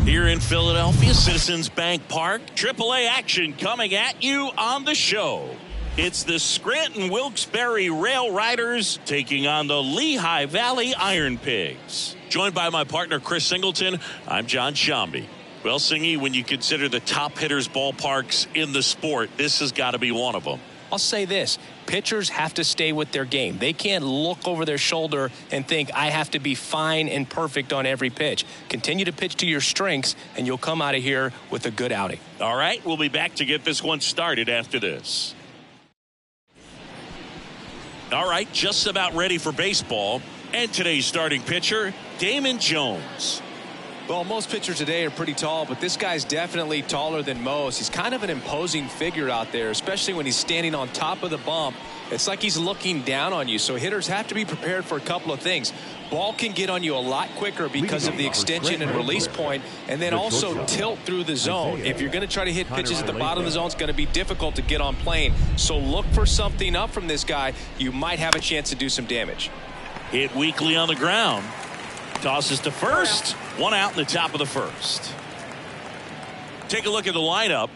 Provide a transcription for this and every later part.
Here in Philadelphia, Citizens Bank Park, AAA action coming at you on the show. It's the Scranton Wilkes-Barre Railriders taking on the Lehigh Valley Ironpigs. Joined by my partner, Chris Singleton, I'm John Shambi. Well, Singy, when you consider the top hitters ballparks in the sport, this has got to be one of them. I'll say this. Pitchers have to stay with their game. They can't look over their shoulder and think, I have to be fine and perfect on every pitch. Continue to pitch to your strengths, and you'll come out of here with a good outing. All right, we'll be back to get this one started after this. All right, just about ready for baseball. And today's starting pitcher, Damon Jones. Well, most pitchers today are pretty tall, but this guy's definitely taller than most. He's kind of an imposing figure out there, especially when he's standing on top of the bump. It's like he's looking down on you, so hitters have to be prepared for a couple of things. Ball can get on you a lot quicker because of the extension and release point, and then also tilt through the zone. If you're going to try to hit pitches at the bottom of the zone, it's going to be difficult to get on plane. So look for something up from this guy. You might have a chance to do some damage. Hit weakly on the ground. Tosses to first. One out in the top of the first. Take a look at the lineup.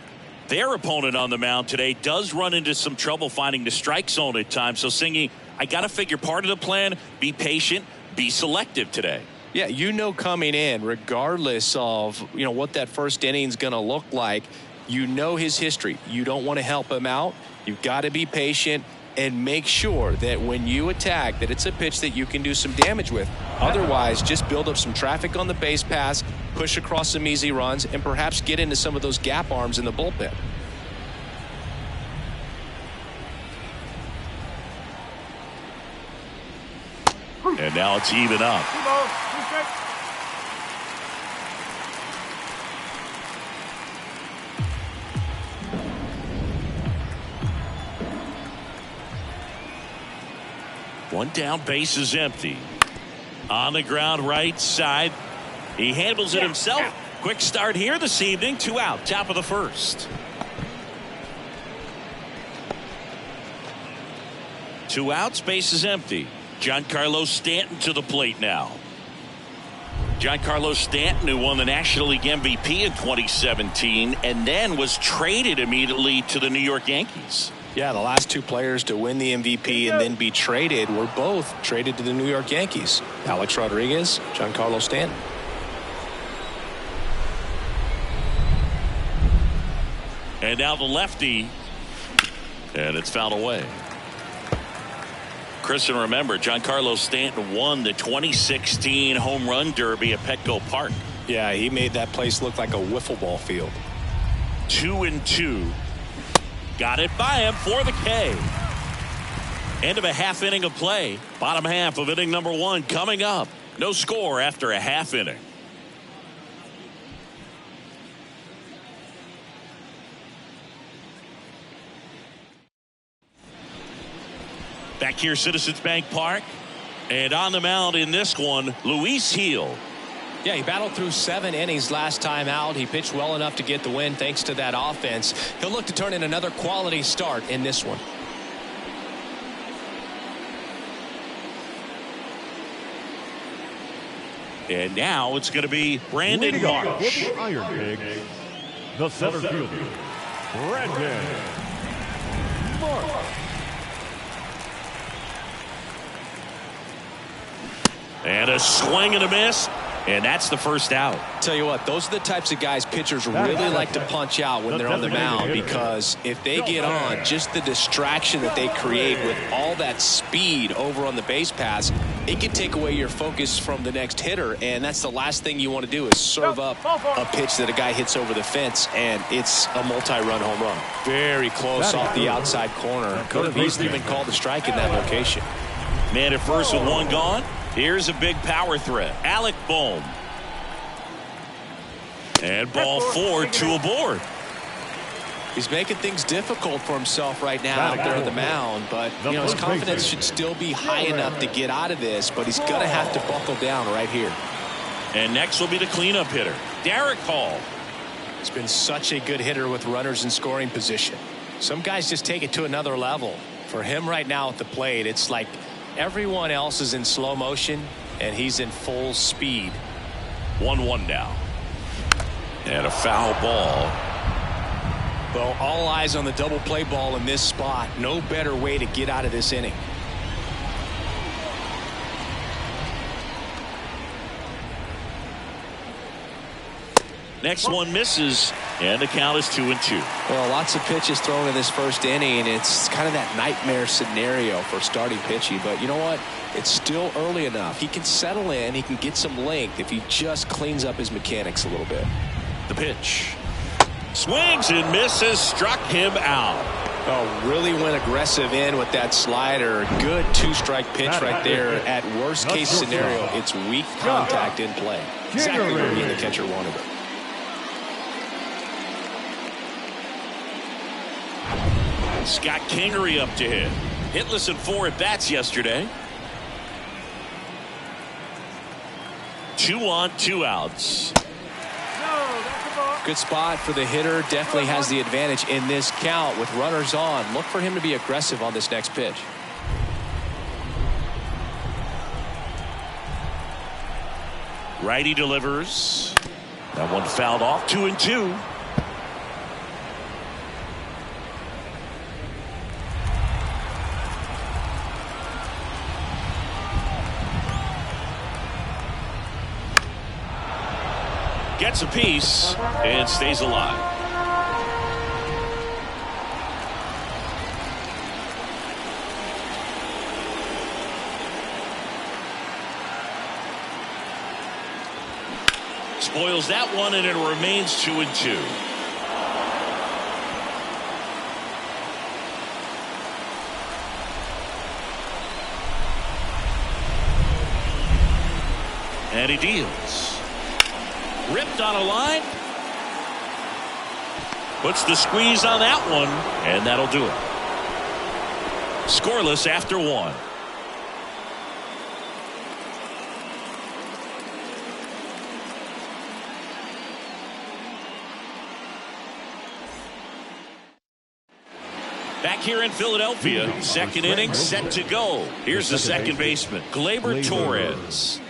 Their opponent on the mound today does run into some trouble finding the strike zone at times. So, Singy, I got to figure part of the plan, be patient, be selective today. Yeah, you know coming in, regardless of, what that first inning is going to look like, you know his history. You don't want to help him out. You've got to be patient and make sure that when you attack that it's a pitch that you can do some damage with. Otherwise, just build up some traffic on the base pass, push across some easy runs, and perhaps get into some of those gap arms in the bullpen. And now it's even up. One down, base is empty. On the ground, right side. He handles it himself. Quick start here this evening. 2 out, top of the first. 2 outs, base is empty. Giancarlo Stanton to the plate now. Giancarlo Stanton, who won the National League MVP in 2017 and then was traded immediately to the New York Yankees. Yeah, the last 2 players to win the MVP and then be traded were both traded to the New York Yankees. Alex Rodriguez, Giancarlo Stanton. And now the lefty. And it's fouled away. Chris, and remember, Giancarlo Stanton won the 2016 Home Run Derby at Petco Park. Yeah, he made that place look like a wiffle ball field. 2-2. Got it by him for the K. End of a half inning of play. Bottom half of inning number 1 coming up. No score after a half inning. Back here, Citizens Bank Park. And on the mound in this one, Luis Gil. Yeah, he battled through 7 innings last time out. He pitched well enough to get the win thanks to that offense. He'll look to turn in another quality start in this one. And now it's going to be Brandon Marsh. Ironpigs, the center fielder, Brandon Marsh. And a swing and a miss. And that's the first out. Tell you what, those are the types of guys pitchers really like to punch out when they're on the mound, because if they get on, just the distraction that they create with all that speed over on the base pass, it can take away your focus from the next hitter, and that's the last thing you want to do is serve up a pitch that a guy hits over the fence, and it's a multi-run home run. Very close off the outside corner. Could have easily been called a strike in that location. Man at first with 1 gone. Here's a big power threat. Alec Bohm. And ball 4, 2 aboard. He's making things difficult for himself right now out there on the mound, but his confidence should still be high enough to get out of this, but he's going to have to buckle down right here. And next will be the cleanup hitter, Derek Hall. He's been such a good hitter with runners in scoring position. Some guys just take it to another level. For him right now at the plate, it's like everyone else is in slow motion and he's in full speed. 1-1 now. And a foul ball. Well, all eyes on the double play ball in this spot. No better way to get out of this inning. Next one misses, and the count is 2-2. Well, lots of pitches thrown in this first inning. It's kind of that nightmare scenario for starting pitching. But you know what? It's still early enough. He can settle in. He can get some length if he just cleans up his mechanics a little bit. The pitch. Swings and misses. Struck him out. Oh, really went aggressive in with that slider. Good two-strike pitch right there. At worst-case scenario, it's weak contact in play. Exactly where he and the catcher wanted it. Scott Kingery up to hit. Hitless in 4 at-bats yesterday. 2 on, 2 outs. Good spot for the hitter. Definitely has the advantage in this count with runners on. Look for him to be aggressive on this next pitch. Righty delivers. That one fouled off. 2-2. Gets a piece and stays alive. Spoils that one, and it remains 2-2. And he deals. Ripped on a line. Puts the squeeze on that one, and that'll do it. Scoreless after 1. Back here in Philadelphia, second inning set to go. Here's the second baseman, Gleyber Torres.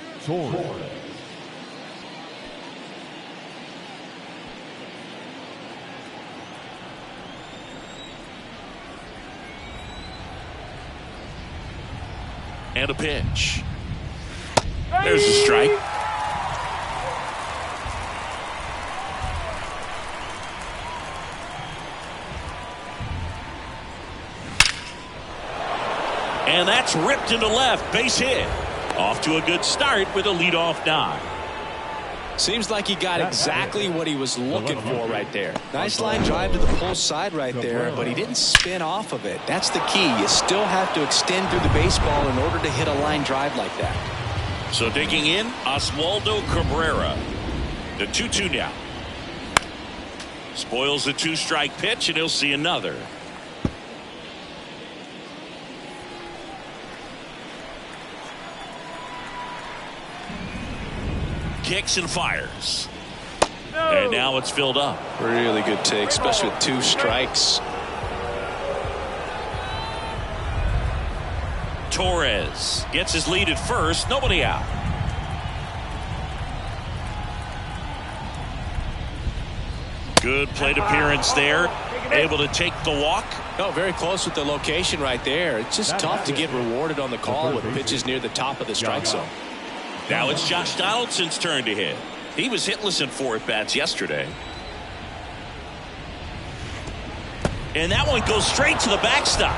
And a pitch. There's a strike. And that's ripped into left. Base hit. Off to a good start with a leadoff knock. Seems like he got exactly what he was looking for right there. Nice line drive to the pull side right there, but he didn't spin off of it. That's the key. You still have to extend through the baseball in order to hit a line drive like that. So digging in, Oswaldo Cabrera. The 2-2 now. Spoils the 2-strike pitch, and he'll see another. Kicks and fires. And now it's filled up. Really good take, especially with 2 strikes. Torres gets his lead at first. Nobody out. Good plate appearance there. Able to take the walk. Oh, very close with the location right there. It's just tough to get rewarded on the call with pitches near the top of the strike zone. Now it's Josh Donaldson's turn to hit. He was hitless in 4 at-bats yesterday. And that one goes straight to the backstop.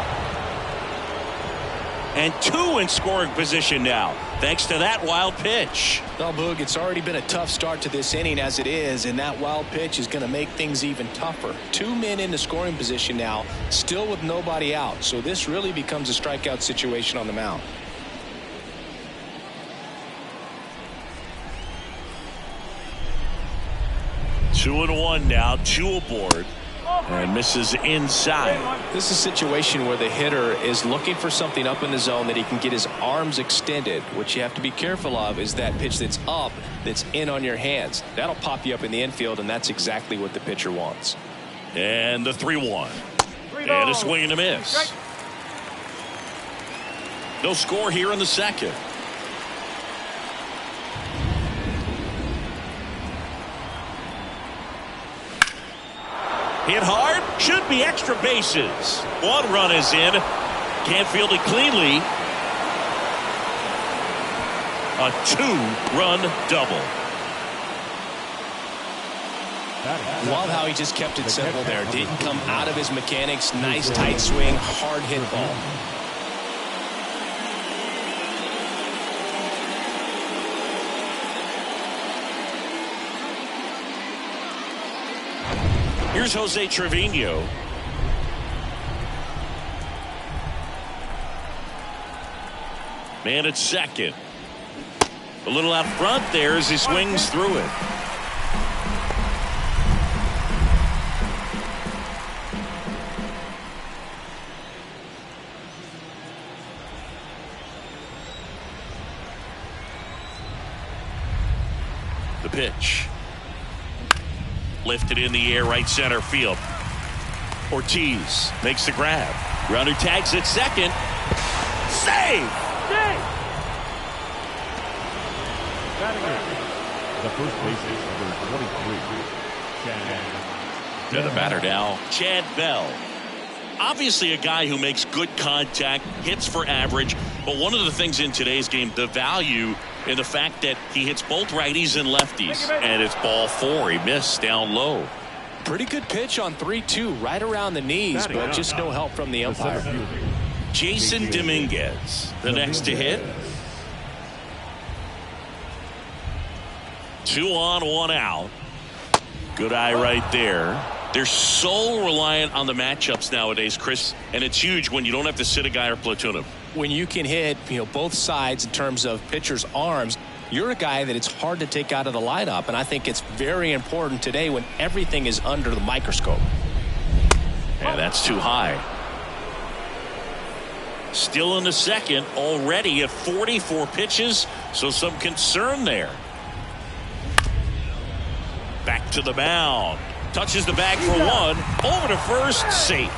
And 2 in scoring position now, thanks to that wild pitch. Well, Boog, it's already been a tough start to this inning as it is, and that wild pitch is going to make things even tougher. 2 men in the scoring position now, still with nobody out. So this really becomes a strikeout situation on the mound. Two and 1 now, 2 aboard, and misses inside. This is a situation where the hitter is looking for something up in the zone that he can get his arms extended. What you have to be careful of is that pitch that's up, that's in on your hands. That'll pop you up in the infield, and that's exactly what the pitcher wants. And the 3-1. And a swing and a miss. No score here in the second. Hit hard. Should be extra bases. One run is in. Can't field it cleanly. A 2-run double. Love how he just kept it simple there. Didn't come out of his mechanics. Nice tight swing. Hard hit ball. Here's Jose Trevino. Man at second. A little out front there as he swings through it. The pitch. Lifted in the air, right center field. Ortiz makes the grab. Runner tags at second. Save! The first baseman, number 23, To the batter now, Chad Bell. Obviously a guy who makes good contact, hits for average, but one of the things in today's game, the value in the fact that he hits both righties and lefties. And it's ball 4. He missed down low. Pretty good pitch on 3-2, right around the knees, but just no help from the umpire. Jason Dominguez, the next to hit. 2 on, 1 out. Good eye right there. They're so reliant on the matchups nowadays, Chris, and it's huge when you don't have to sit a guy or platoon him. When you can hit, both sides in terms of pitchers' arms, you're a guy that it's hard to take out of the lineup, and I think it's very important today when everything is under the microscope. And that's too high. Still in the second, already at 44 pitches, so some concern there. Back to the mound. Touches the bag for 1. Over to first, safe.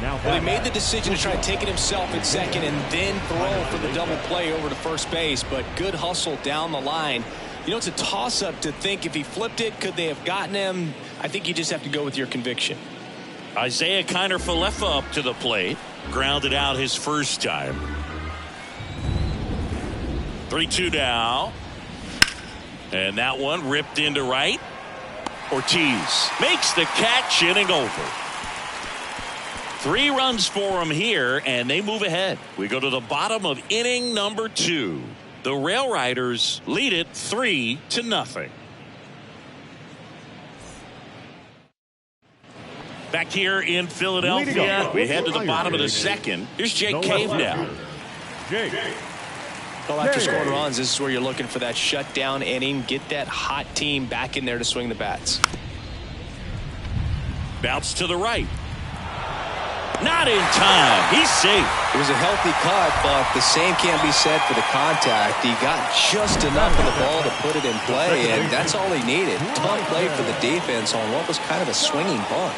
Well, he made the decision to try to take it himself at second and then throw for the double play over to first base, but good hustle down the line. It's a toss-up to think if he flipped it, could they have gotten him? I think you just have to go with your conviction. Isaiah Kiner-Falefa up to the plate. Grounded out his first time. 3-2 now. And that one ripped into right. Ortiz makes the catch, inning over. 3 runs for him here, and they move ahead. We go to the bottom of inning number 2. The Railriders lead it 3-0. Back here in Philadelphia, we head to the bottom of the second. Here's Jake Cave now. Jake. Well, after scoring runs, this is where you're looking for that shutdown inning. Get that hot team back in there to swing the bats. Bounce to the right. Not in time. He's safe. It was a healthy cut, but the same can't be said for the contact. He got just enough of the ball to put it in play, and that's all he needed. Tough play for the defense on what was kind of a swinging bunt.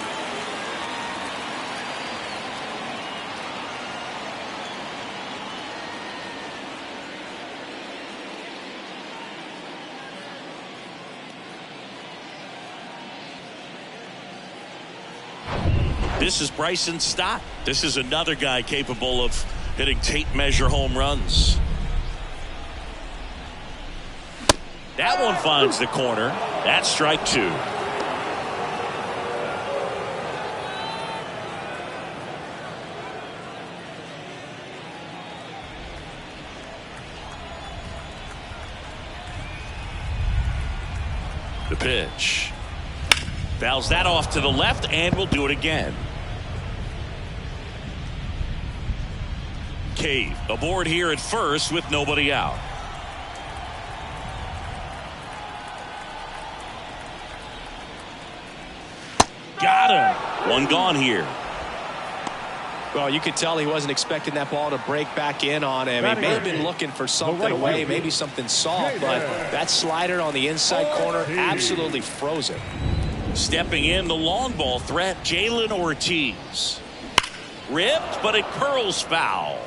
This is Bryson Stott. This is another guy capable of hitting tape measure home runs. That one finds the corner. That's strike 2. The pitch. Fouls that off to the left, and will do it again. Cave aboard here at first with nobody out. Got him. One gone here. Well, you could tell he wasn't expecting that ball to break back in on him. He may have been looking for something away, maybe something soft, but that slider on the inside corner absolutely froze it. Stepping in, the long ball threat, Jalen Ortiz. Ripped, but it curls foul.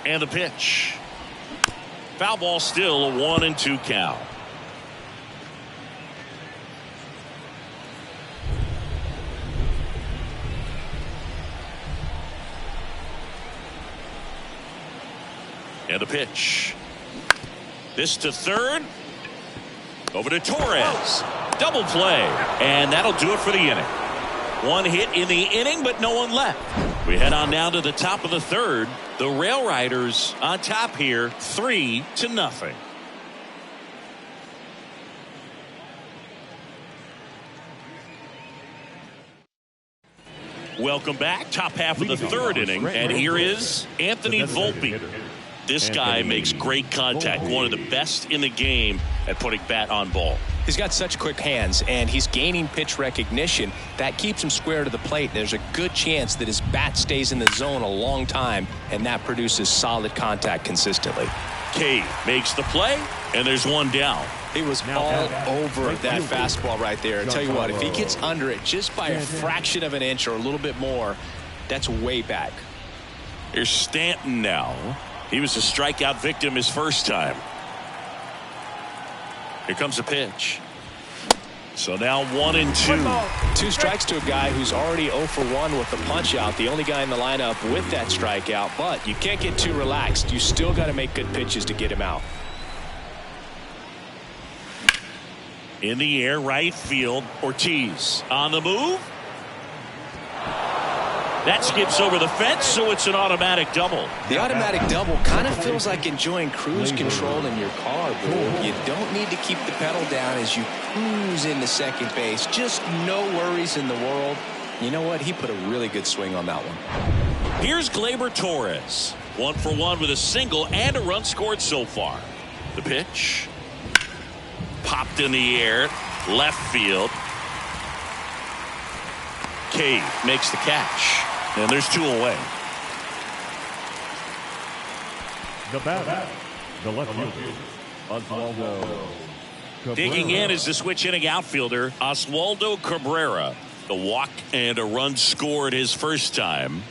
And the pitch. Foul ball, still a 1-2 count. And the pitch. This to third. Over to Torres. Double play. And that'll do it for the inning. One hit in the inning, but no one left. We head on down to the top of the third. The Railriders on top here, 3-0. Welcome back. Top half of the third inning. And here is Anthony Volpe. This guy makes great contact. One of the best in the game at putting bat on ball. He's got such quick hands, and he's gaining pitch recognition. That keeps him square to the plate. There's a good chance that his bat stays in the zone a long time, and that produces solid contact consistently. Cade makes the play, and there's one down. He was all over that fastball right there. I tell you what, if he gets under it just by a fraction of an inch or a little bit more, that's way back. Here's Stanton now. He was a strikeout victim his first time. Here comes a pitch. So now 1-2. 2 strikes to a guy who's already 0 for 1 with the punch out. The only guy in the lineup with that strikeout. But you can't get too relaxed. You still got to make good pitches to get him out. In the air, right field. Ortiz on the move. That skips over the fence, so it's an automatic double. The automatic double kind of feels like enjoying cruise control in your car, Boo. You don't need to keep the pedal down as you cruise into second base. Just no worries in the world. You know what? He put a really good swing on that one. Here's Gleyber Torres. 1 for 1 with a single and a run scored so far. The pitch. Popped in the air. Left field. Cade makes the catch. And there's 2 away. The bat, the left fielder, Oswaldo Cabrera. Digging in is the switch hitting outfielder, Oswaldo Cabrera. The walk and a run scored his first time.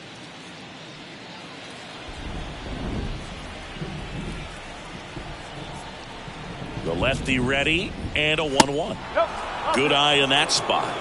The lefty ready, and a 1-1. Good eye in that spot.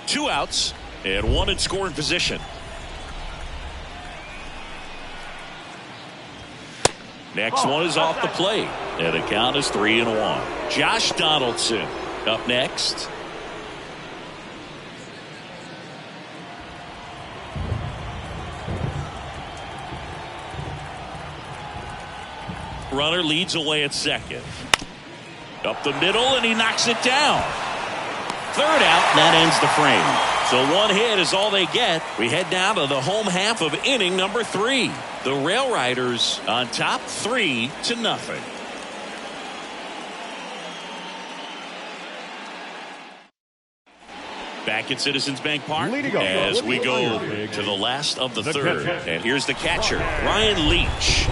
Two outs and one in scoring position. Next one is off the plate, and the count is 3-1. Josh Donaldson up next. Runner leads away at second. Up the middle, and he knocks it down. Third out, and that ends the frame. So one hit is all they get. We head down to the home half of inning number 3. The Railriders on top 3-0. Back at Citizens Bank Park as we go to the last of the third. And here's the catcher, Ryan Leach.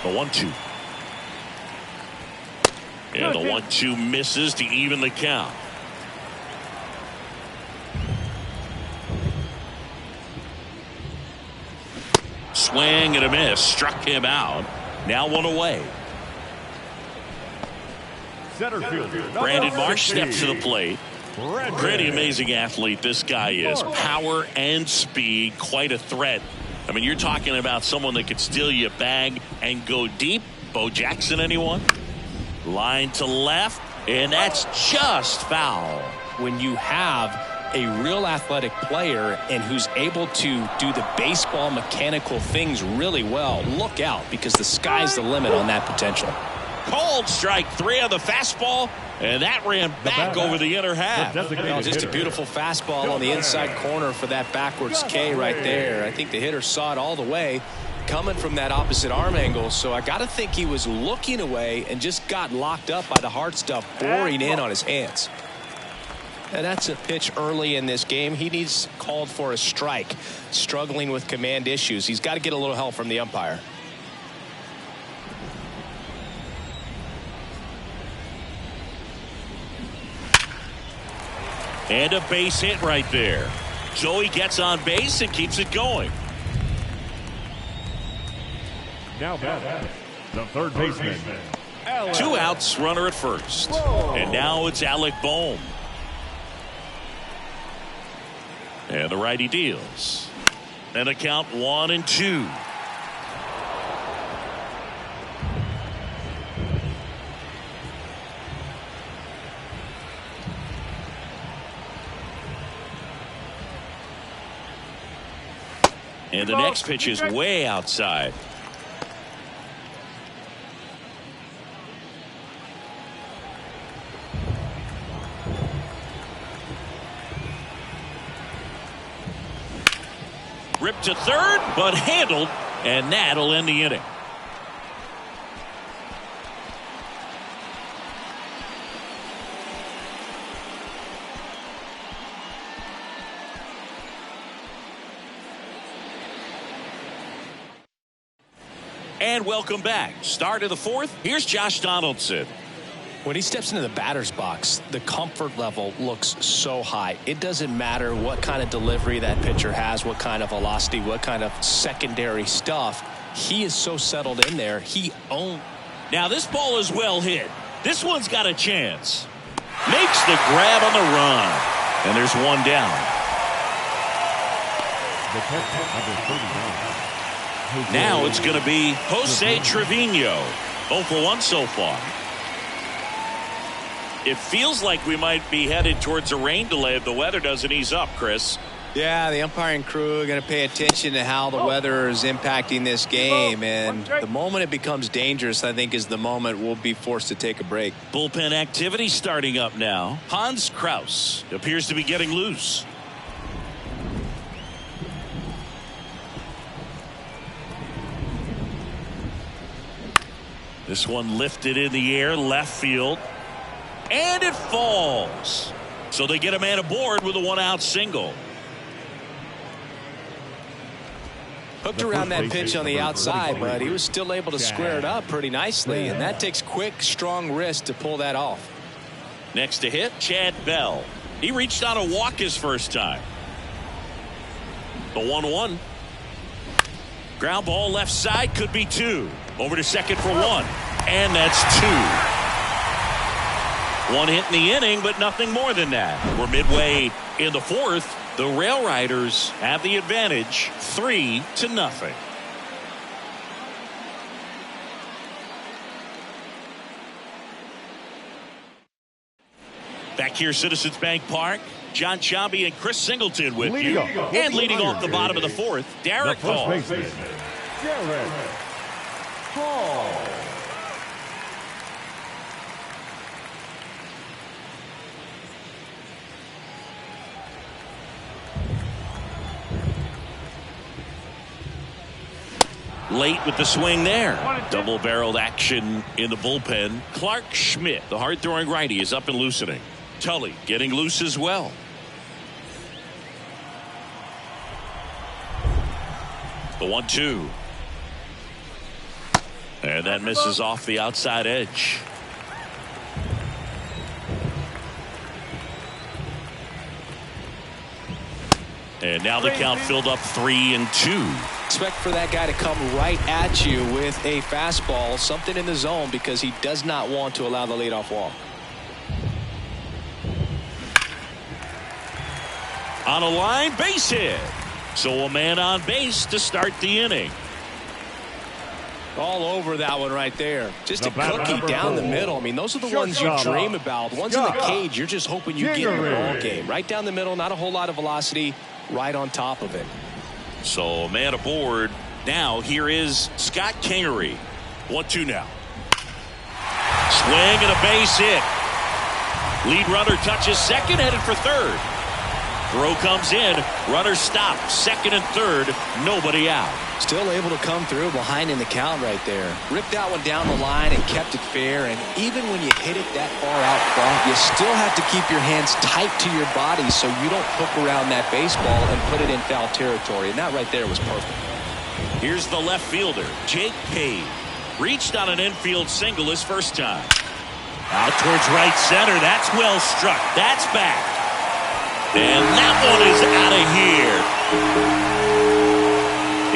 The 1-2. And the 1-2 misses to even the count. Swing and a miss. Struck him out. Now one away. Center fielder, Brandon Marsh steps to the plate. Pretty amazing athlete this guy is. Power and speed. Quite a threat. I mean, you're talking about someone that could steal you a bag and go deep. Bo Jackson, anyone? Line to left, and that's just foul. When you have a real athletic player and who's able to do the baseball mechanical things really well, look out, because the sky's the limit on that potential. Called strike 3 on the fastball, and that ran back over the inner half. Just a beautiful fastball on the inside corner for that backwards K right there. I think the hitter saw it all the way coming from that opposite arm angle, so I got to think he was looking away and just got locked up by the hard stuff boring in on his hands. And that's a pitch early in this game. He needs called for a strike. Struggling with command issues. He's got to get a little help from the umpire. And a base hit right there. So he gets on base and keeps it going. Now back, the third baseman. 2 outs, runner at first. And now it's Alec Bohm. And the righty deals. And a count 1-2. And the next pitch is way outside. Ripped to third, but handled, and that'll end the inning. And welcome back. Start of the fourth. Here's Josh Donaldson. When he steps into the batter's box, the comfort level looks so high. It doesn't matter what kind of delivery that pitcher has, what kind of velocity, what kind of secondary stuff. He is so settled in there. He owns. Now this ball is well hit. This one's got a chance. Makes the grab on the run. And there's one down. The catcher, number 39. Now it's going to be Jose Trevino. 0 for 1 so far. It feels like we might be headed towards a rain delay if the weather doesn't ease up, Chris. Yeah, the umpiring crew are going to pay attention to how the weather is impacting this game. And the moment it becomes dangerous, I think, is the moment we'll be forced to take a break. Bullpen activity starting up now. Hans Kraus appears to be getting loose. This one lifted in the air, left field. And it falls. So they get a man aboard with a 1-out single. Hooked around that pitch on the outside, but he was still able to square it up pretty nicely. And that takes quick, strong wrist to pull that off. Next to hit, Chad Bell. He reached on a walk his first time. The 1-1. Ground ball left side, could be 2. Over to second for 1. And that's 2. 1 hit in the inning, but nothing more than that. We're midway in the fourth. The Railriders have the advantage, 3-0. Back here, Citizens Bank Park. John Chambi and Chris Singleton with you. And leading off the bottom of the fourth, Derek Hall. Derek Hall. Late with the swing there. Double-barreled action in the bullpen. Clark Schmidt, the hard-throwing righty, is up and loosening. Tully getting loose as well. The 1-2. And that misses off the outside edge. And now the count filled up 3-2. Expect for that guy to come right at you with a fastball, something in the zone, because he does not want to allow the leadoff walk. On a line, base hit. So a man on base to start the inning. All over that one right there. Just a cookie down the middle. I mean, those are the ones you dream about. The ones in the cage, you're just hoping you get in the ball game. Right down the middle, not a whole lot of velocity, right on top of it. So a man aboard. Now here is Scott Kingery. 1-2 now. Swing and a base hit. Lead runner touches second, headed for third. Throw comes in. Runner stopped. Second and third. Nobody out. Still able to come through behind in the count right there. Ripped that one down the line and kept it fair. And even when you hit it that far out front, you still have to keep your hands tight to your body so you don't hook around that baseball and put it in foul territory. And that right there was perfect. Here's the left fielder, Jake Cave. Reached on an infield single his first time. Out towards right center. That's well struck. That's back. And that one is out of here.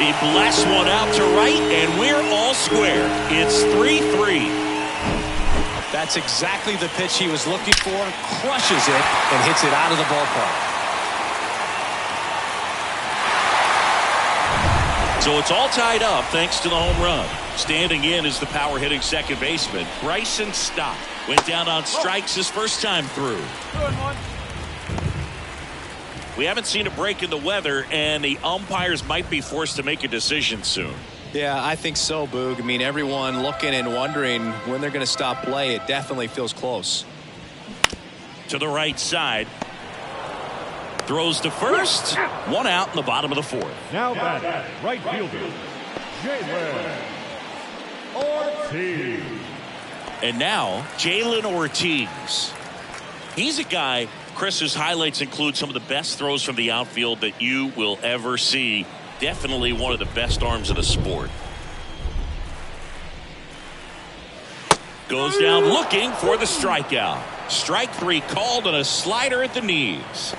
He blasts one out to right, and we're all square. It's 3-3. That's exactly the pitch he was looking for. Crushes it and hits it out of the ballpark. So it's all tied up thanks to the home run. Standing in is the power hitting second baseman, Bryson Stott. Went down on strikes his first time through. We haven't seen a break in the weather, and the umpires might be forced to make a decision soon. Yeah, I think so, Boog. I mean, everyone looking and wondering when they're going to stop play. It definitely feels close. To the right side. Throws to first. One out in the bottom of the fourth. Now batting, right fielder, Jalen Ortiz. And now, Jalen Ortiz. He's a guy, Chris's highlights include some of the best throws from the outfield that you will ever see. Definitely one of the best arms of the sport. Goes down looking for the strikeout. Strike three called on a slider at the knees.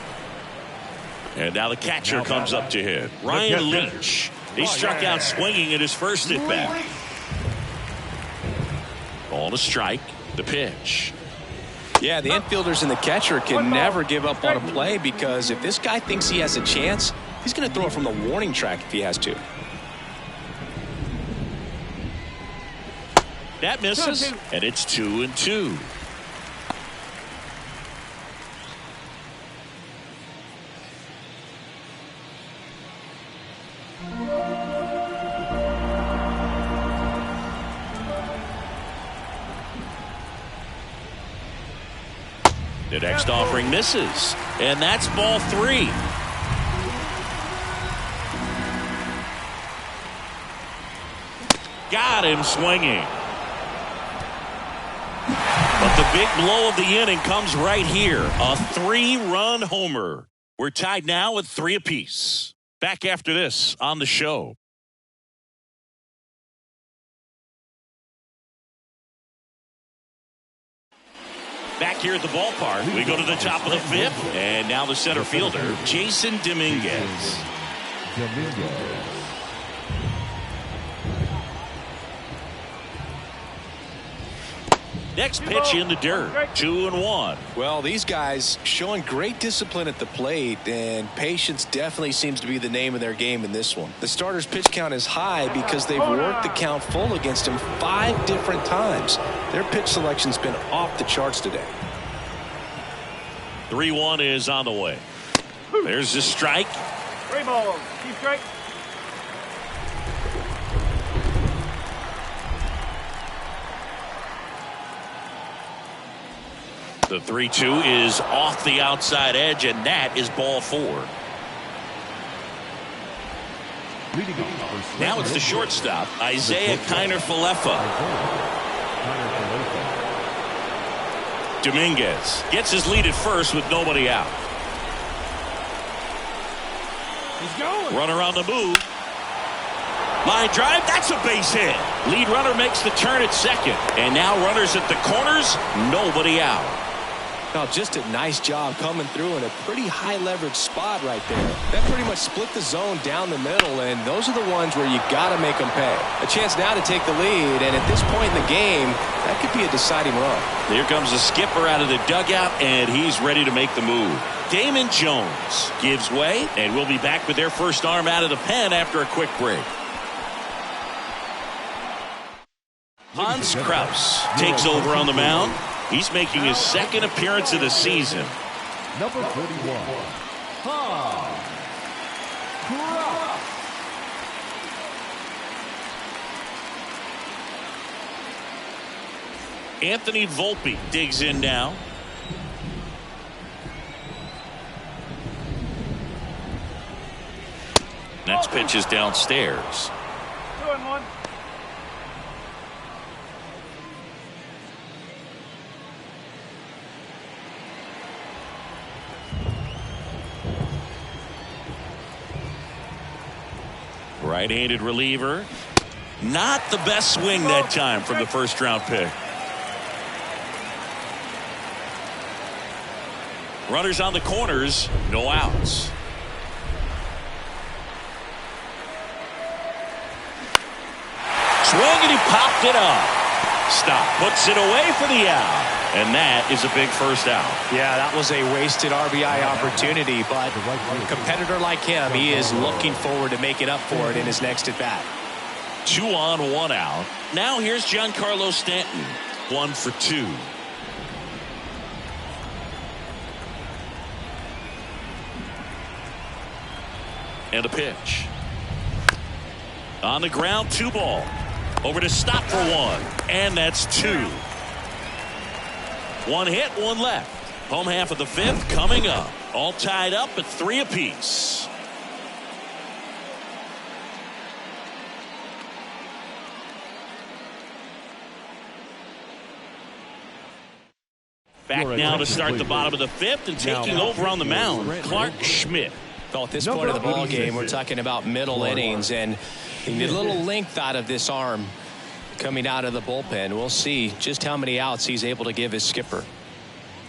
And now the catcher comes up to hit. Ryan Leach. He struck out swinging at his first at bat. Ball to strike. The pitch. Yeah, the infielders and the catcher can never give up on a play because if this guy thinks he has a chance, he's going to throw it from the warning track if he has to. That misses, and it's 2-2. The next offering misses, and that's ball three. Got him swinging. But the big blow of the inning comes right here. A 3-run homer. We're tied now at 3 apiece. Back after this on the show. Back here at the ballpark, we go to the top of the fifth, and now the center fielder, Jason Dominguez. Next pitch in the dirt, 2-1. Well, these guys showing great discipline at the plate, and patience definitely seems to be the name of their game in this one. The starter's pitch count is high because they've worked the count full against him 5 different times. Their pitch selection's been off the charts today. 3-1 is on the way. There's the strike. 3 balls. Keep strike. The 3-2 is off the outside edge, and that is ball 4. Now it's the shortstop, Isaiah Kiner-Falefa. Dominguez gets his lead at first with nobody out. He's going. Runner on the move. Line drive, that's a base hit. Lead runner makes the turn at second. And now runners at the corners, nobody out. Now, just a nice job coming through in a pretty high leverage spot right there. That pretty much split the zone down the middle, and those are the ones where you got to make them pay. A chance now to take the lead, and at this point in the game, that could be a deciding run. Here comes the skipper out of the dugout, and he's ready to make the move. Damon Jones gives way, and we'll be back with their first arm out of the pen after a quick break. Hans Kraus takes over on the mound. He's making his second appearance of the season. Number 41. Hans Kraus. Anthony Volpe digs in now. Next pitch is downstairs. 2-1. Right-handed reliever. Not the best swing that time from the first-round pick. Runners on the corners, no outs. Swing and he popped it up. Stop, puts it away for the out. And that is a big first out. Yeah, that was a wasted RBI opportunity, but a competitor like him, he is looking forward to making up for it in his next at bat. 2 on, 1 out. Now here's Giancarlo Stanton. 1 for 2. And a pitch. On the ground, 2 ball. Over to stop for 1. And that's 2. 1 hit, 1 left. Home half of the 5th coming up. All tied up at 3 apiece. Back now to start the bottom of the 5th and taking over on the mound, Clark Schmidt. Well, at this point of the ball game, we're talking about middle innings, and you need a little length out of this arm coming out of the bullpen. We'll see just how many outs he's able to give his skipper.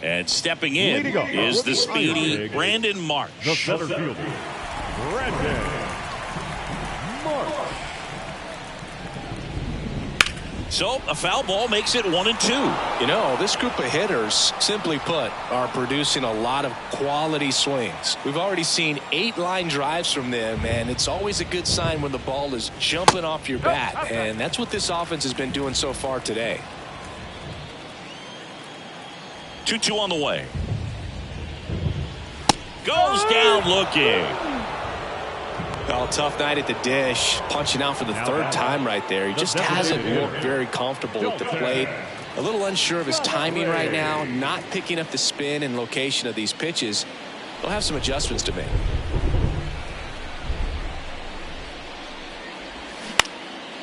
And stepping in is the speedy Brandon Marsh. The center fielder, Brandon Marsh. So a foul ball makes it 1-2. You know, this group of hitters, simply put, are producing a lot of quality swings. We've already seen 8 line drives from them, and it's always a good sign when the ball is jumping off your bat, and that's what this offense has been doing so far today. 2-2 on the way. Goes down looking. Well, tough night at the dish, punching out for the 3rd time right there. He just hasn't looked very comfortable at the plate. A little unsure of his timing right now, not picking up the spin and location of these pitches. He'll have some adjustments to make.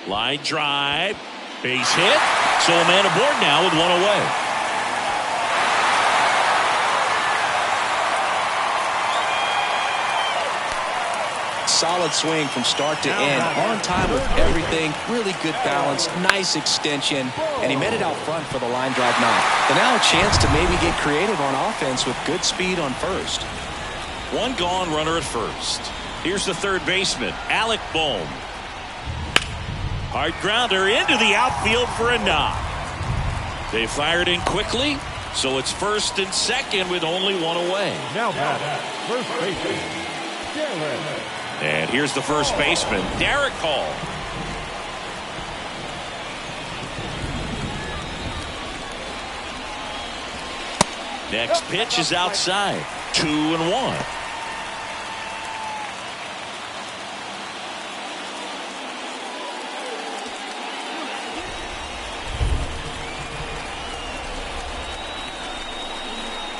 Line drive, base hit. So a man aboard now with 1 away. Solid swing from start to end, on time with everything, really good balance, nice extension, and he met it out front for the line drive knock. And now a chance to maybe get creative on offense with good speed on first. 1 gone, runner at first. Here's the third baseman, Alec Bohm. Hard grounder into the outfield for a knock. They fired in quickly, so it's first and second with only 1 away. Now back, first baseman, Garrett. And here's the first baseman, Derek Hall. Next pitch is outside. 2-1.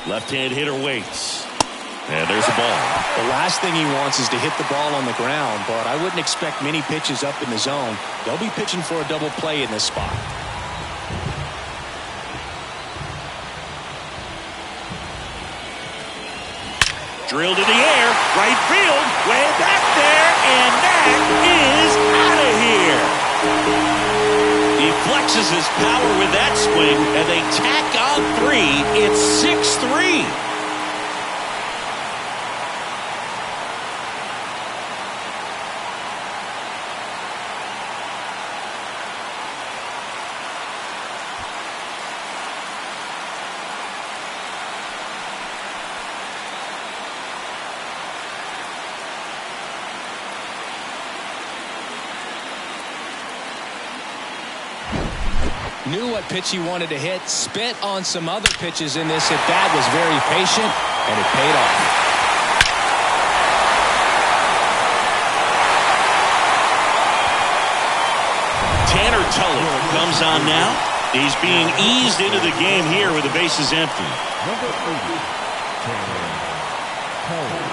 Left-hand hitter waits. And there's a ball. The last thing he wants is to hit the ball on the ground, but I wouldn't expect many pitches up in the zone. They'll be pitching for a double play in this spot. Drilled in the air, right field, way back there, and that is out of here. He flexes his power with that swing, and they tack on 3. It's 6-3. Knew what pitch he wanted to hit, spent on some other pitches in this at-bat, was very patient, and it paid off. Tanner Tulloch comes on now. He's being eased into the game here with the bases empty. Number 80, Tanner Tulloch.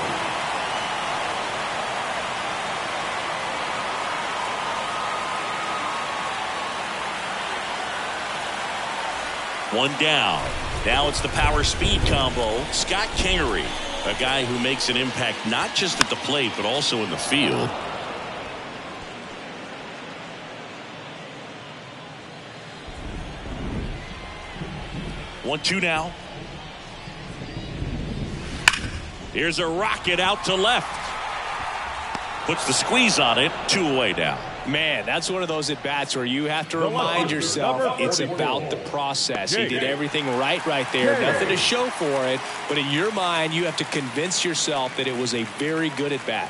One down. Now it's the power speed combo. Scott Kingery, a guy who makes an impact not just at the plate but also in the field. 1-2 now. Here's a rocket out to left. Puts the squeeze on it. 2 away now. Man, that's one of those at-bats where you have to remind yourself it's about the process. He did everything right there. Nothing to show for it. But in your mind, you have to convince yourself that it was a very good at-bat.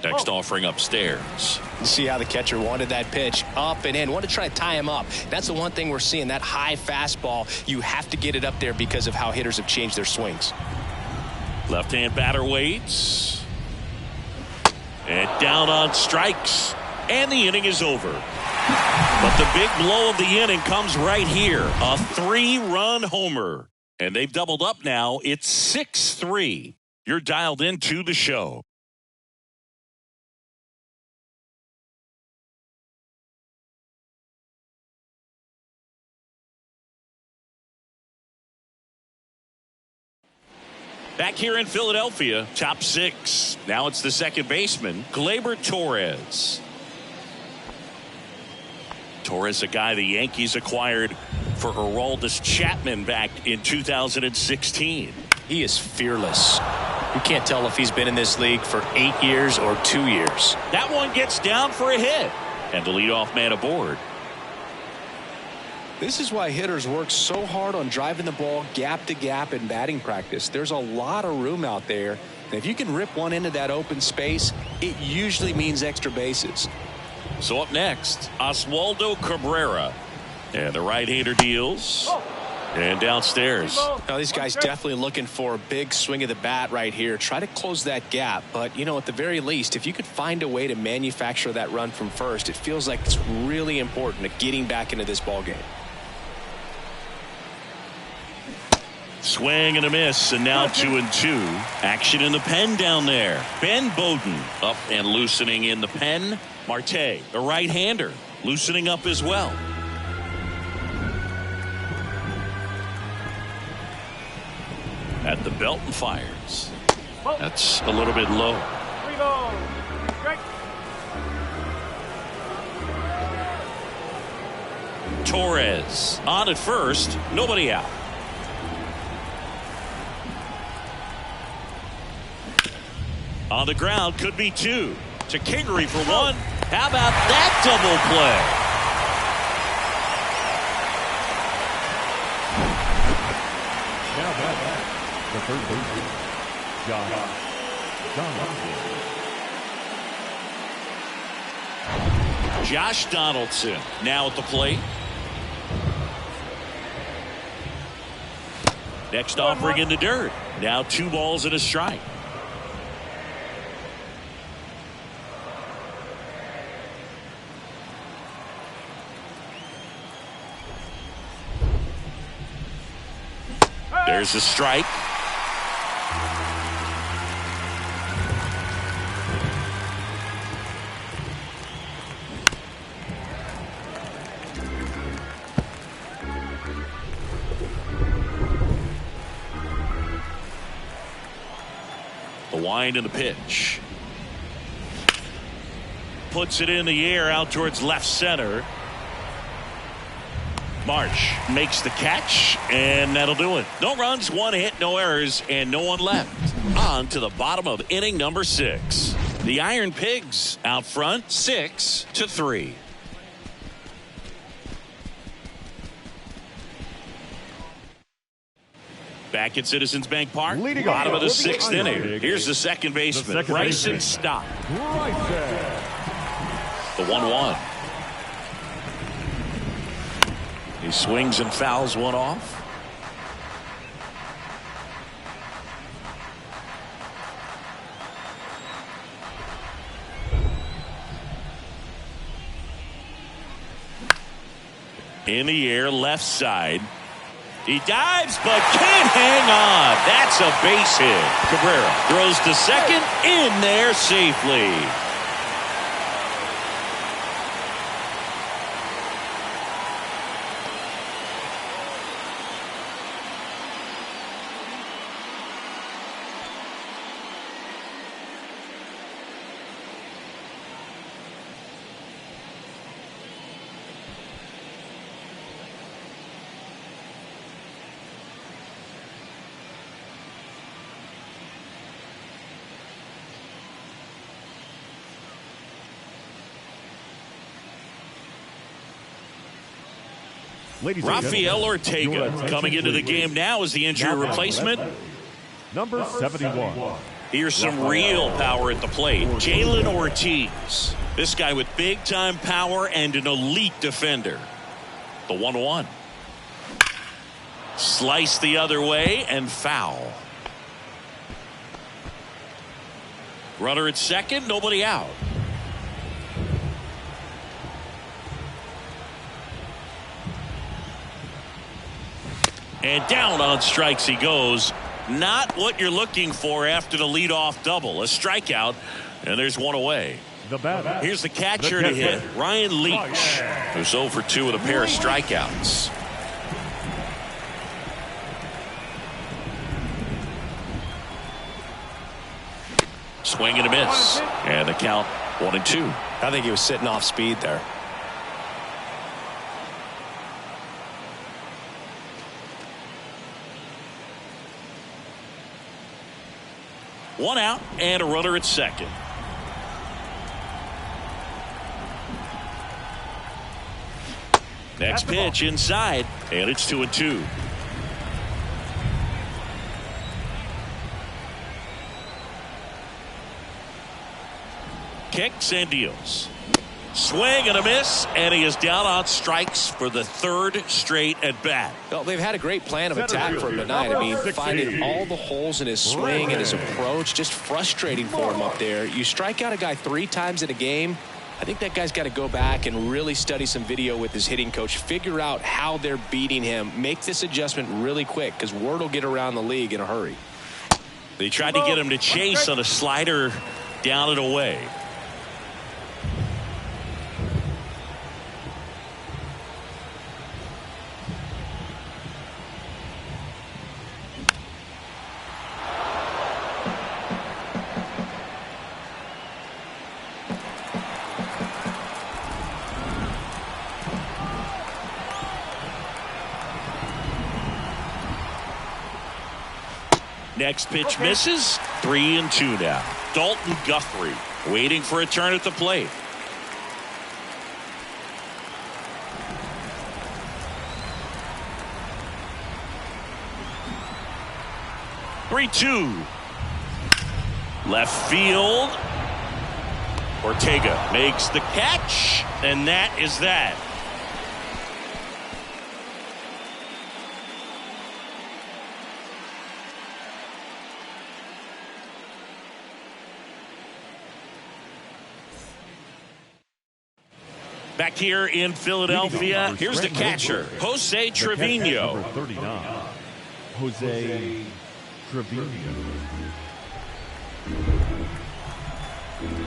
Next offering upstairs. You see how the catcher wanted that pitch up and in. Wanted to try to tie him up. That's the one thing we're seeing. That high fastball, you have to get it up there because of how hitters have changed their swings. Left-hand batter waits. And down on strikes. And the inning is over. But the big blow of the inning comes right here. A 3-run homer. And they've doubled up now. It's 6-3. You're dialed into the show. Back here in Philadelphia, top 6. Now it's the second baseman, Gleyber Torres. Torres, a guy the Yankees acquired for Aroldis Chapman back in 2016. He is fearless. You can't tell if he's been in this league for 8 years or 2 years. That one gets down for a hit. And the leadoff man aboard. This is why hitters work so hard on driving the ball gap to gap in batting practice. There's a lot of room out there. And if you can rip one into that open space, it usually means extra bases. So up next, Oswaldo Cabrera. And the right-hander deals. And downstairs. Now these guys definitely looking for a big swing of the bat right here. Try to close that gap. But, you know, at the very least, if you could find a way to manufacture that run from first, it feels like it's really important to getting back into this ball game. Swing and a miss, and now 2-2. Action in the pen down there. Ben Bowden up and loosening in the pen. Marte, the right-hander, loosening up as well. At the belt and fires. That's a little bit low. Torres on at first, nobody out. On the ground, could be 2. To Kingery for 1. How about that double play? Now back, the third baseman, Josh Donaldson now at the plate. Next offering in the dirt. Now 2 balls and a strike. There's a strike. The wind and the pitch. Puts it in the air out towards left center. Marsh makes the catch, and that'll do it. No runs, 1 hit, no errors, and no one left. On to the bottom of inning number 6. The Ironpigs out front, 6-3. Back at Citizens Bank Park, bottom of the 6th inning. Here's the second baseman, Bryson Stott. The 1-1. He swings and fouls one off. In the air, left side. He dives, but can't hang on. That's a base hit. Cabrera throws to second, in there safely. Ladies and Rafael gentlemen, your Ortega attention, coming into the please. game now as the injury Now replacement. Number 71. Here's some real power at the plate. Jalen Ortiz. This guy with big-time power and an elite defender. The 1-1. Slice the other way and foul. Runner at second, nobody out. And down on strikes he goes. Not what you're looking for after the leadoff double. A strikeout, and there's one away. The batter. Here's the catcher to hit, Ryan Leach, who's 0 for 2 with a pair of strikeouts. Swing and a miss. And the count 1-2. I think he was sitting off speed there. One out and a runner at second. Next pitch inside, and it's 2-2. Kicks and deals. Swing and a miss, and he is down on strikes for the third straight at bat. Well, they've had a great plan of attack for him tonight. I mean, finding all the holes in his swing and his approach, just frustrating for him up there. You strike out a guy 3 times in a game, I think that guy's got to go back and really study some video with his hitting coach, figure out how they're beating him, make this adjustment really quick, because word will get around the league in a hurry. They tried to get him to chase on a slider down and away. Next pitch misses. 3-2 now. Dalton Guthrie waiting for a turn at the plate. (3-2). Left field. Ortega makes the catch, and that is that. Back here in Philadelphia, here's the catcher, Jose Trevino. Number 39, Jose Trevino.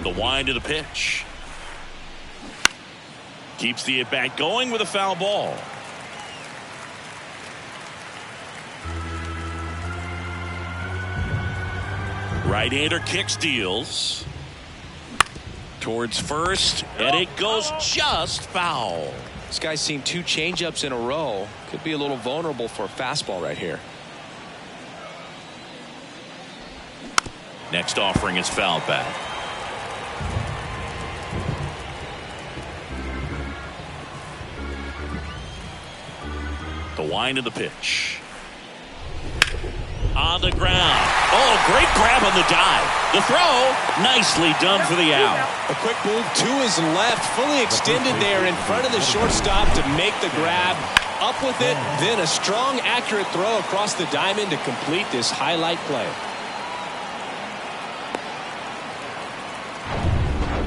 The wind of the pitch. Keeps the at-bat going with a foul ball. Right-hander kicks, deals towards first, and it goes just foul. This guy's seen 2 changeups in a row. Could be a little vulnerable for a fastball right here. Next offering is fouled back. The wind of the pitch. On the ground. Oh, great grab on the dive. The throw, nicely done for the out. A quick move to his left, fully extended there in front of the shortstop to make the grab. Up with it, then a strong, accurate throw across the diamond to complete this highlight play.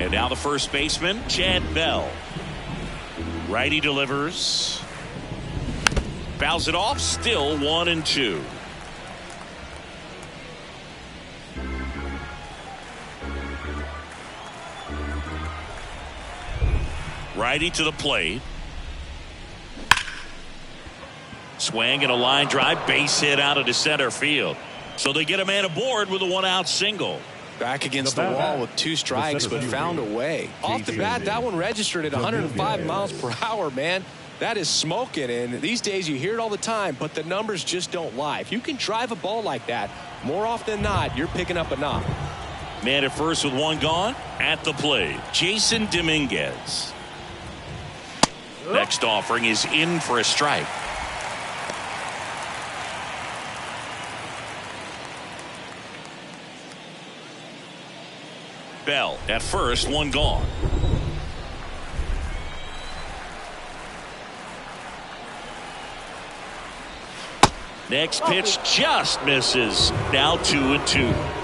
And now the first baseman, Chad Bell. Righty delivers. Fouls it off, still 1-2. Righty to the plate. Swing and a line drive, base hit out into center field. So they get a man aboard with a 1-out single. Back against the wall with 2 strikes, but found a way. Off the bat, that one registered at 105 miles per hour, man. That is smoking, and these days you hear it all the time, but the numbers just don't lie. If you can drive a ball like that, more often than not, you're picking up a knock. Man at first with 1 gone. At the plate, Jason Dominguez. Next offering is in for a strike. Bell at first, one gone. Next pitch just misses. Now 2-2.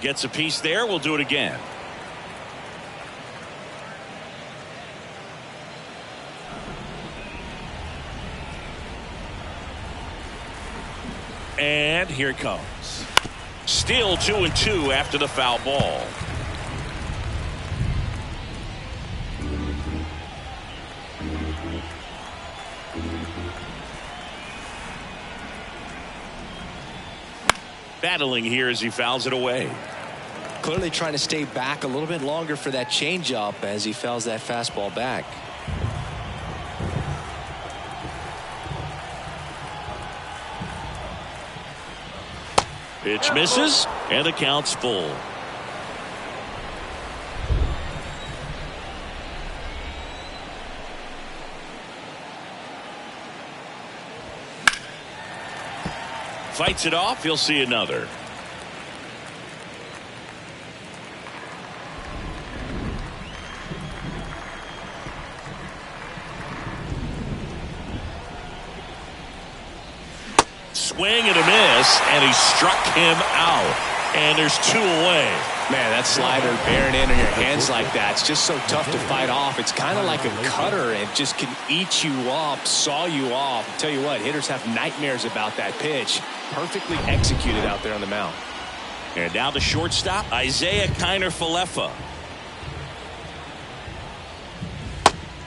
Gets a piece there. We'll do it again. And here it comes. Still 2-2 after the foul ball. Battling here as he fouls it away. Clearly trying to stay back a little bit longer for that changeup as he fouls that fastball back. Pitch misses, and the count's full. Fights it off. He'll see another. Swing and a miss, and he struck him out. And there's 2 away. Man, that slider bearing in on your hands like that, it's just so tough to fight off. It's kind of like a cutter. It just can eat you up, saw you off. I'll tell you what, hitters have nightmares about that pitch. Perfectly executed out there on the mound. And now the shortstop, Isaiah Kiner-Falefa.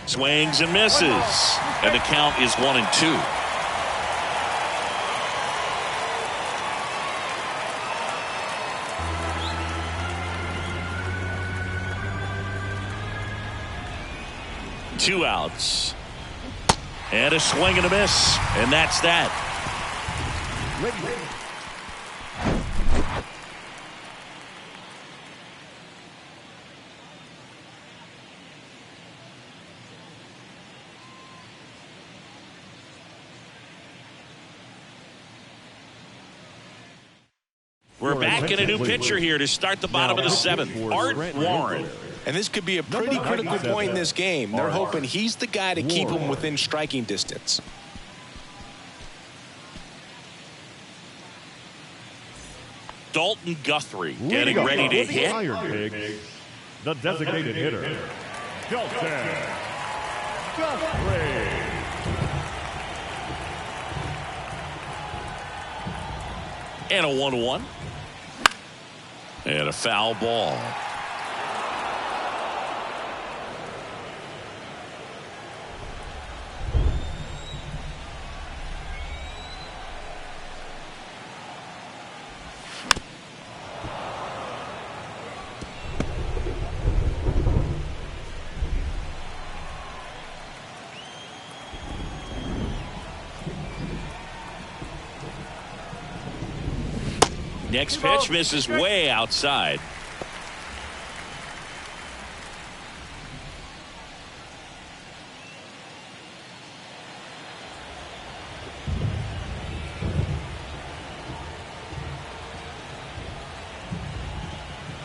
Swings and misses. And the count is 1-2. Two outs. And a swing and a miss. And that's that. We're back in a new pitcher here to start the bottom of the 7th. Art Warren. And this could be a pretty critical point in this game. They're hoping he's the guy to keep them within striking distance. Dalton Guthrie getting ready to hit. Ironpigs, the designated hitter, Dalton Guthrie. And a 1-1. And a foul ball. Next pitch misses way outside.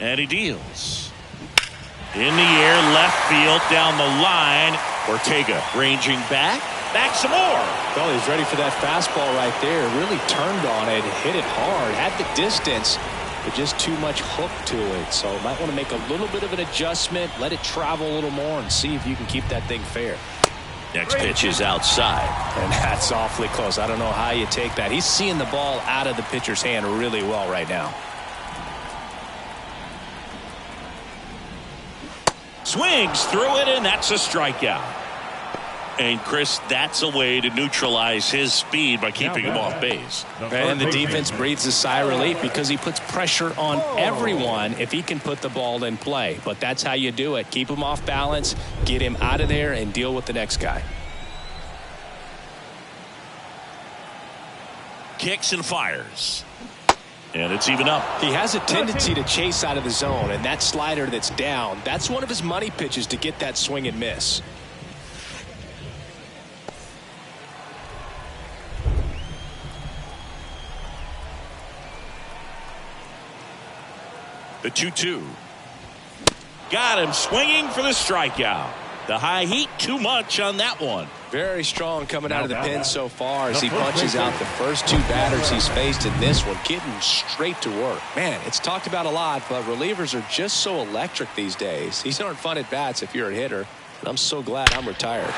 And he deals. In the air, left field, down the line. Ortega ranging back. Back some more. Well, he's ready for that fastball right there. Really turned on it, hit it hard, had the distance, but just too much hook to it. So might want to make a little bit of an adjustment, let it travel a little more, and see if you can keep that thing fair. Next pitch is outside. And that's awfully close. I don't know how you take that. He's seeing the ball out of the pitcher's hand really well right now. Swings through it, and that's a strikeout. And Chris, that's a way to neutralize his speed by keeping him off base. And the defense breathes a sigh of relief because he puts pressure on everyone if he can put the ball in play. But that's how you do it. Keep him off balance, get him out of there, and deal with the next guy. Kicks and fires. And it's even up. He has a tendency to chase out of the zone, and that slider that's down, that's one of his money pitches to get that swing and miss. The 2-2. Got him swinging for the strikeout. The high heat, too much on that one. Very strong coming out of the pen so far as he punches out the first two batters he's faced in this one, getting straight to work. Man, it's talked about a lot, but relievers are just so electric these days. These aren't fun at bats if you're a hitter, and I'm so glad I'm retired.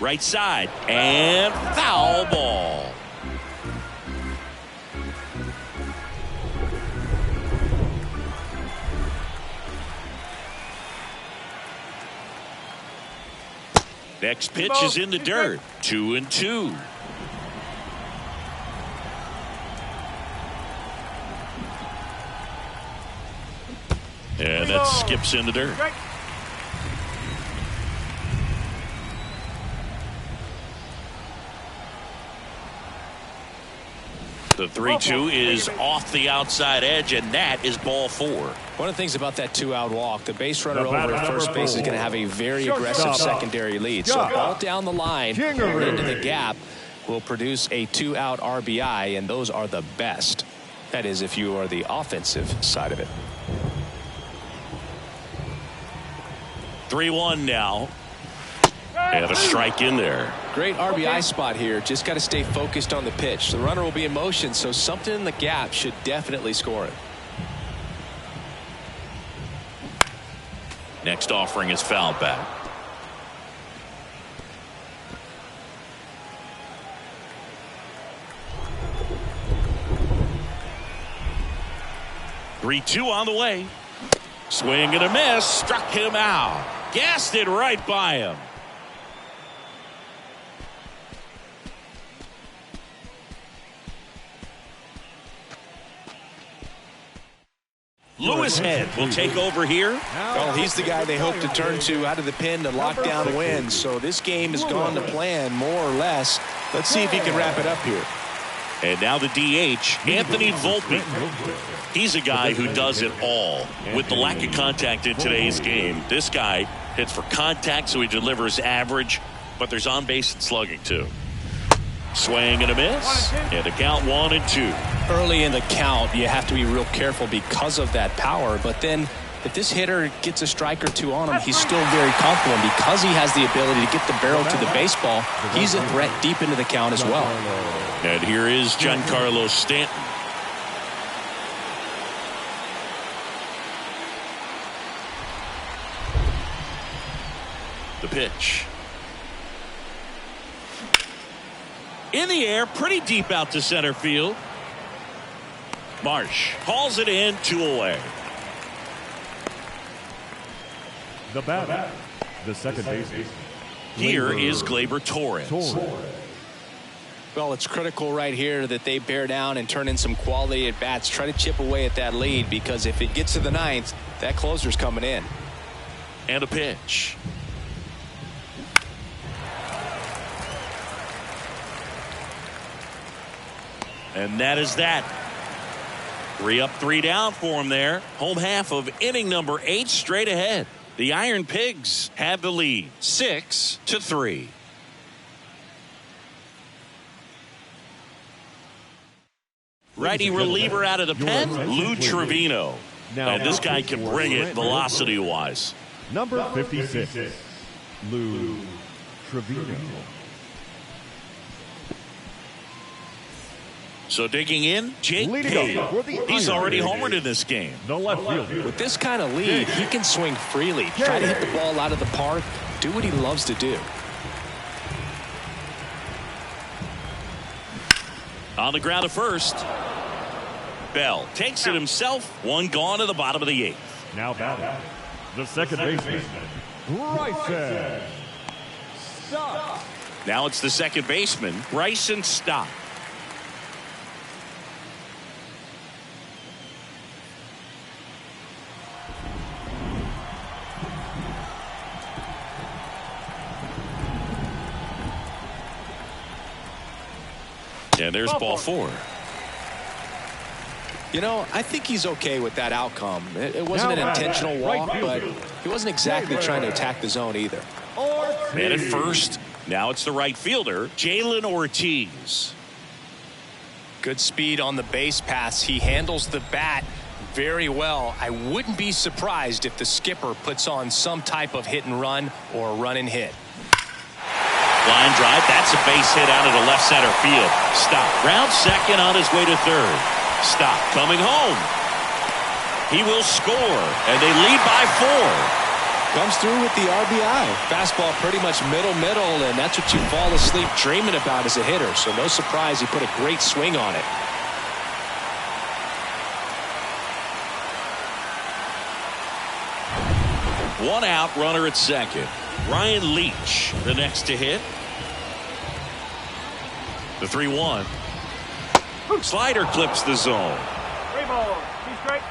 Right side, and foul ball. Next pitch is in the dirt. 2-2. And that skips in the dirt. The 3-2 is off the outside edge, and that is ball 4. One of the things about that 2-out walk, the base runner over at first base is going to have a very aggressive secondary lead. So ball down the line into the gap will produce a 2-out RBI, and those are the best. That is, if you are the offensive side of it. 3-1 now. And a strike in there. Great RBI spot here. Just got to stay focused on the pitch. The runner will be in motion, so something in the gap should definitely score it. Next offering is fouled back. Three-two on the way. Swing and a miss. Struck him out. Gassed it right by him. Lewis Head will take over here. Well, he's the guy they hope to turn to out of the pen to lock down wins. So this game has gone to plan more or less. Let's see if he can wrap it up here. And now the DH, Anthony Volpe. He's a guy who does it all. With the lack of contact in today's game, this guy hits for contact, so he delivers average, but there's on base and slugging too. Swing and a miss, and a count 1-2. Early in the count, you have to be real careful because of that power, but then if this hitter gets a strike or two on him, he's still very comfortable. And because he has the ability to get the barrel to the baseball, he's a threat deep into the count as well. And here is Giancarlo Stanton. The pitch. In the air, pretty deep out to center field. Marsh hauls it in, 2 away. The batter, the second baseman. Here is Gleyber Torres. Well, it's critical right here that they bear down and turn in some quality at bats. Try to chip away at that lead, because if it gets to the 9th, that closer's coming in. And a pitch. And that is that. 3 up, 3 down for him there. Home half of inning number 8 straight ahead. The Iron Pigs have the lead, 6-3. Righty reliever out of the pen, Lou Trevino. And this guy can bring it velocity-wise. Number 56, Lou Trevino. So digging in, Jake Cave. He's already homered in this game. The left fielder. With this kind of lead, he can swing freely. Try to hit the ball out of the park. Do what he loves to do. On the ground at first. Bell takes it himself. 1 gone to the bottom of the 8th. Now batting, the second baseman, Bryson Stott. Now it's the second baseman, Bryson Stott. And there's ball 4. You know, I think he's okay with that outcome. It wasn't an intentional walk, but he wasn't exactly trying to attack the zone either. Man at first. Now it's the right fielder, Jalen Ortiz. Good speed on the base pass. He handles the bat very well. I wouldn't be surprised if the skipper puts on some type of hit and run or run and hit. Line drive. That's a base hit out of the left center field. Stop. Round second on his way to third. Stop. Coming home. He will score, and they lead by 4. Comes through with the RBI. Fastball pretty much middle, and that's what you fall asleep dreaming about as a hitter. So no surprise he put a great swing on it. One out, runner at second. Ryan Leach, the next to hit. The 3-1. Slider clips the zone. 3 balls. 2 strikes.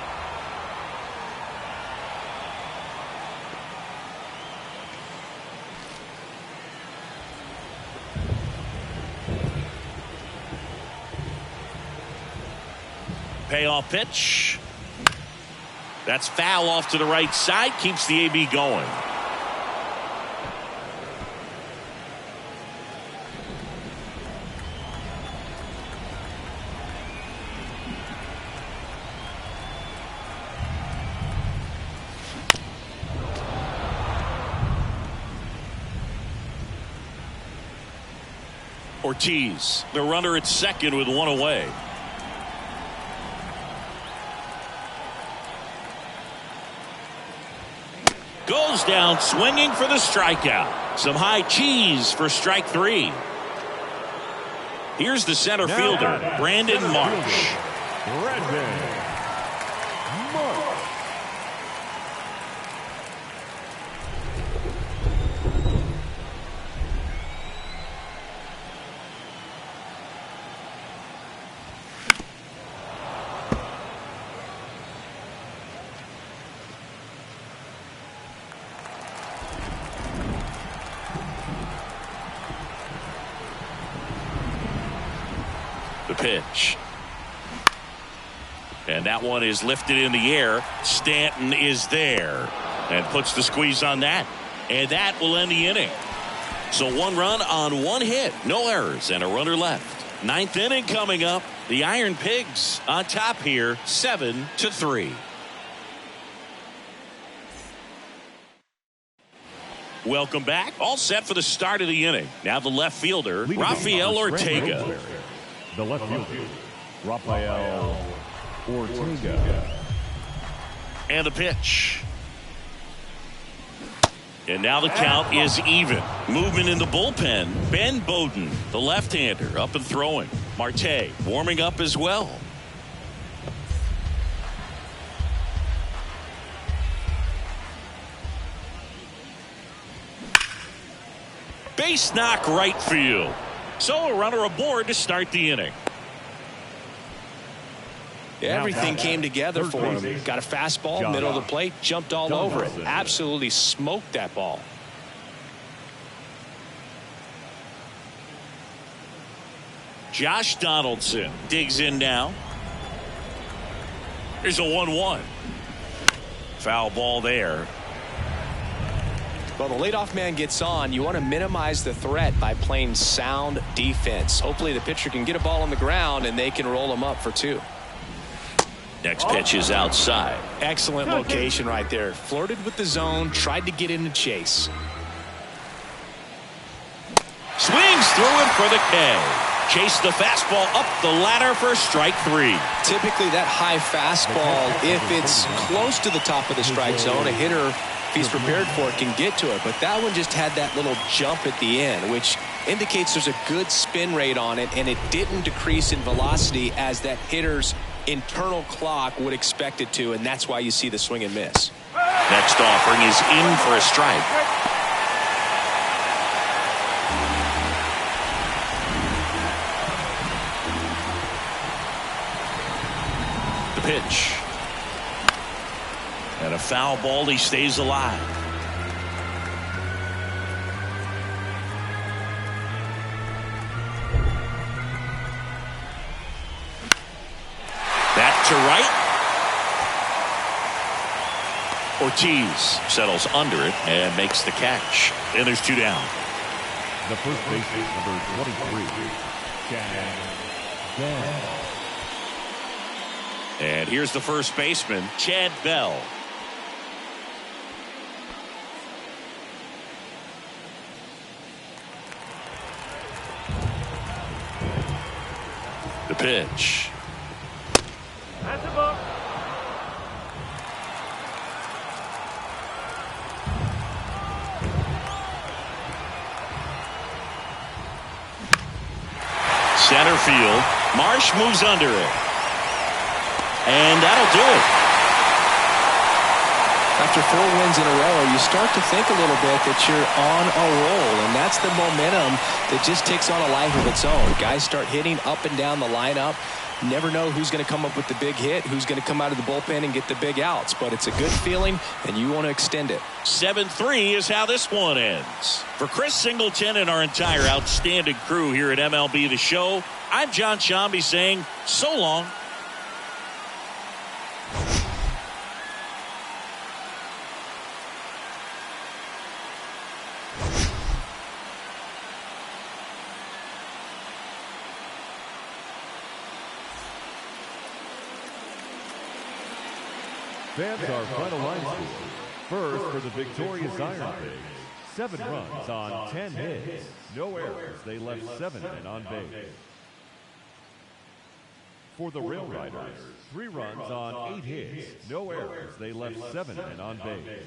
Payoff pitch. That's foul off to the right side. Keeps the AB going. Ortiz, the runner at second with 1 away. Goes down swinging for the strikeout. Some high cheese for strike 3. Here's the center fielder, Brandon Marsh. The pitch. And that one is lifted in the air. Stanton is there and puts the squeeze on that. And that will end the inning. So 1 run on 1 hit. No errors and a runner left. 9th inning coming up. The Ironpigs on top here, 7-3. Welcome back. All set for the start of the inning. Now the left fielder, Rafael Ortega. The left fielder, Rafael Ortega. And the pitch. And now the count is even. Movement in the bullpen. Ben Bowden, the left-hander, up and throwing. Marte warming up as well. Base knock right field. So a runner aboard to start the inning. Yeah, everything came together for him. Got a fastball, middle of the plate, jumped all over it. Absolutely smoked that ball. Josh Donaldson digs in now. Here's a 1-1. Foul ball there. Well, the leadoff man gets on. You want to minimize the threat by playing sound defense. Hopefully the pitcher can get a ball on the ground and they can roll him up for 2. Next pitch is outside. Excellent location right there. Flirted with the zone, tried to get in the chase. Swings through it for the K. Chase the fastball up the ladder for strike 3. Typically that high fastball, if it's close to the top of the strike zone, a hitter, if he's prepared for it, can get to it. But that one just had that little jump at the end, which indicates there's a good spin rate on it, and it didn't decrease in velocity as that hitter's internal clock would expect it to, and that's why you see the swing and miss. Next offering is in for a strike. The pitch. And a foul ball. He stays alive. to right. Ortiz settles under it and makes the catch. And there's 2 down. The first baseman, number 23, Chad Bell. And here's the first baseman, Chad Bell. The pitch. That's a ball. Center field. Marsh moves under it. And that'll do it. After 4 wins in a row, you start to think a little bit that you're on a roll, and that's the momentum that just takes on a life of its own. Guys start hitting up and down the lineup. Never know who's going to come up with the big hit, who's going to come out of the bullpen and get the big outs, but it's a good feeling, and you want to extend it. 7-3 is how this one ends. For Chris Singleton and our entire outstanding crew here at MLB The Show, I'm John Shambi saying so long. Fans, our final line score. First for the victorious Ironpigs, 7 runs on 10 hits. No errors. They left 7 men on base. For the Railriders, 3 runs on 8 hits. No errors. They left 7 men on base.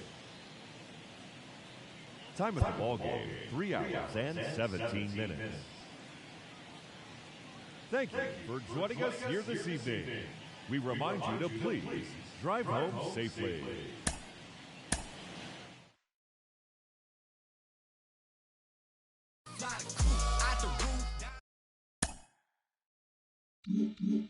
Time of the ball game, 3 hours and 17 minutes. Thank you for joining us here this evening. We remind you to please drive home safely. Fly the coop out the roof.